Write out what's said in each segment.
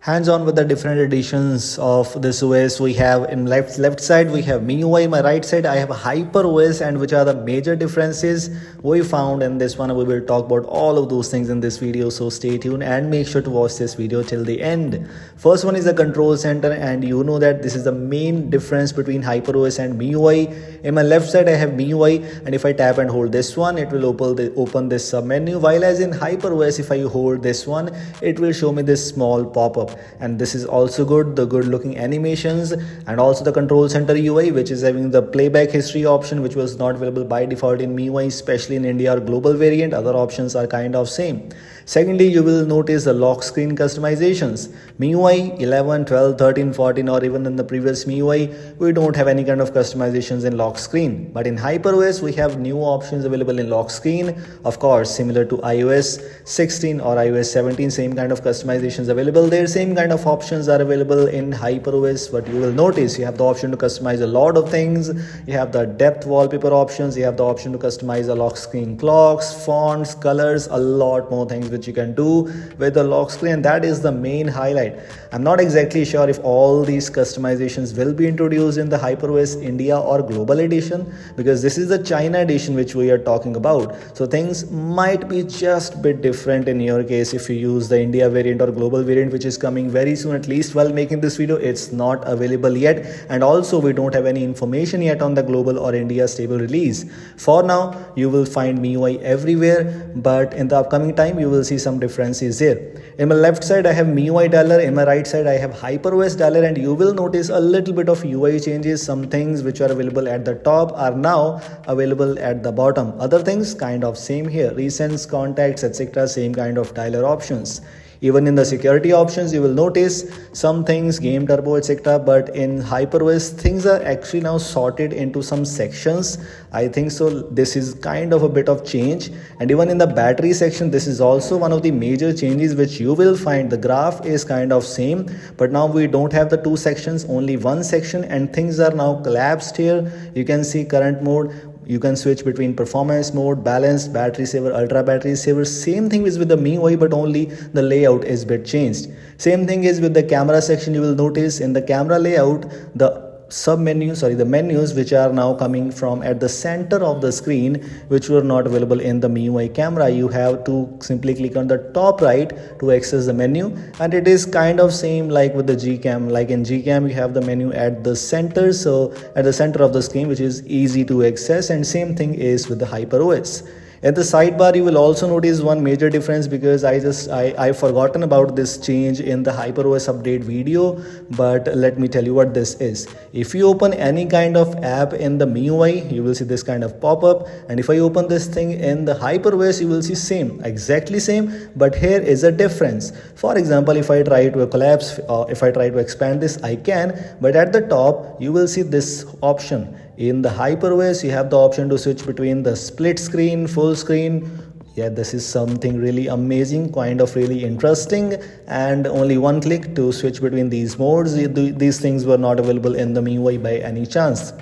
hands-on with the different editions of this OS. We have in left side we have MIUI, my right side I have hyperos, and which are the major differences we found in this one. We will talk about all of those things in this video, so stay tuned and make sure to watch this video till the end. First one is the control center, and you know that this is the main difference between hyperos and MIUI. In my left side I have MIUI, and if I tap and hold this one, it will open this sub menu, while as in hyperos if I hold this one, it will show me this small pop-up. And this is also good, the good looking animations, and also the control center UI, which is having the playback history option, which was not available by default in MIUI, especially in India or global variant. Other options are kind of same. Secondly, you will notice the lock screen customizations. MIUI 11, 12, 13, 14, or even in the previous MIUI, we don't have any kind of customizations in lock screen. But in hyperos, we have new options available in lock screen. Of course, similar to iOS 16 or iOS 17, same kind of customizations available there. Same kind of options are available in hyperos. But you will notice you have the option to customize a lot of things. You have the depth wallpaper options. You have the option to customize the lock screen clocks, fonts, colors, a lot more things which you can do with the lock screen. That is the main highlight. I'm not exactly sure if all these customizations will be introduced in the hyperos India or global edition, because this is the China edition which we are talking about. So things might be just a bit different in your case if you use the India variant or global variant, which is coming very soon. At least while making this video, it's not available yet, and also we don't have any information yet on the global or India stable release. For now, you will find MIUI everywhere, but in the upcoming time you will see some differences here. In my left side I have MIUI dialer, in my right side I have hyperos dialer, and you will notice a little bit of UI changes. Some things which are available at the top are now available at the bottom. Other things kind of same here, recents, contacts, etc. same kind of dialer options. Even in the security options, you will notice some things, game turbo, etc. But in hyperos, things are actually now sorted into some sections. I think so. This is kind of a bit of change. And even in the battery section, this is also one of the major changes which you will find. The graph is kind of same, but now we don't have the two sections, only one section, and things are now collapsed here. You can see current mode. You can switch between performance mode, balanced, battery saver, ultra battery saver. Same thing is with the MIUI, but only the layout is bit changed. Same thing is with the camera section. You will notice in the camera layout, the the menus which are now coming from at the center of the screen, which were not available in the MIUI camera. You have to simply click on the top right to access the menu, and it is kind of same like with the Gcam. Like in Gcam, you have the menu at the center, so at the center of the screen, which is easy to access, and same thing is with the hyperos. At the sidebar, you will also notice one major difference, because I forgotten about this change in the hyperos update video, but let me tell you what this is. If you open any kind of app in the MIUI, you will see this kind of pop-up, and if I open this thing in the hyperos, you will see same, exactly same, but here is a difference. For example, if I try to collapse, if I try to expand this, I can, but at the top, you will see this option. In the hyperos, you have the option to switch between the split screen, full screen. Yeah, this is something really amazing, kind of really interesting, and only one click to switch between these modes. These things were not available in the MIUI by any chance.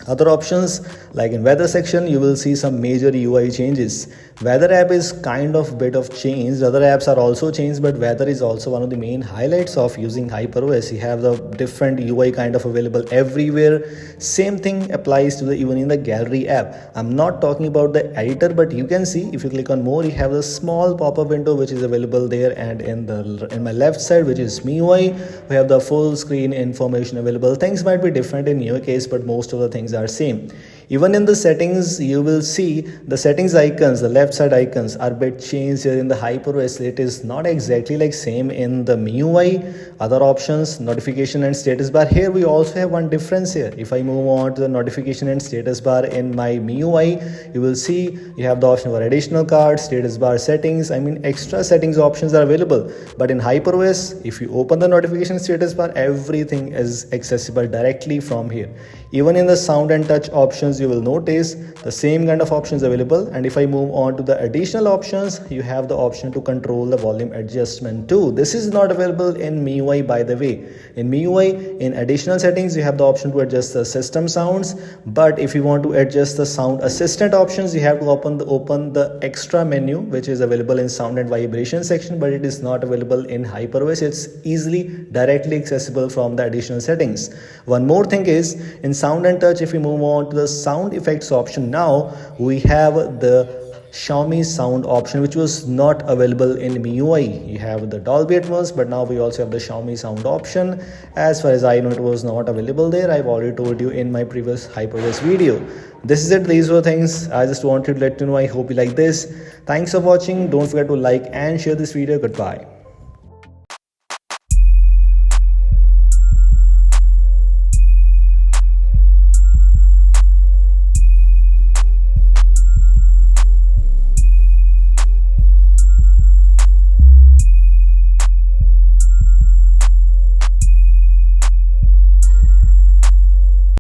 Other options, like in weather section, you will see some major UI changes. Weather app is kind of bit of change. Other apps are also changed, but weather is also one of the main highlights of using hyperos. You have the different UI kind of available everywhere. Same thing applies to the even in the gallery app. I'm not talking about the editor, but you can see if you click on more, you have a small pop-up window which is available there, and in my left side, which is MIUI, we have the full screen information available. Things might be different in your case, but most of the things are same. Even in the settings, you will see the settings icons, the left side icons are a bit changed here in the hyperos. It is not exactly like same in the MIUI. Other options, notification and status bar. Here we also have one difference here. If I move on to the notification and status bar in my MIUI, you will see you have the option for additional cards, status bar settings. I mean, extra settings options are available. But in hyperos, if you open the notification status bar, everything is accessible directly from here. Even in the sound and touch options, you will notice the same kind of options available. And if I move on to the additional options, you have the option to control the volume adjustment too. This is not available in MIUI, by the way. In MIUI, in additional settings, you have the option to adjust the system sounds, but if you want to adjust the sound assistant options, you have to open the extra menu, which is available in sound and vibration section, but it is not available in hyperos. It's easily directly accessible from the additional settings. One more thing is, in sound and touch, if we move on to the sound effects option, now we have the Xiaomi sound option, which was not available in MIUI. You have the Dolby Atmos, but now we also have the Xiaomi sound option. As far as I know, it was not available there. I've already told you in my previous hyperos video. This is it. These were things I just wanted to let you know. I hope you like this. Thanks for watching. Don't forget to like and share this video. Goodbye.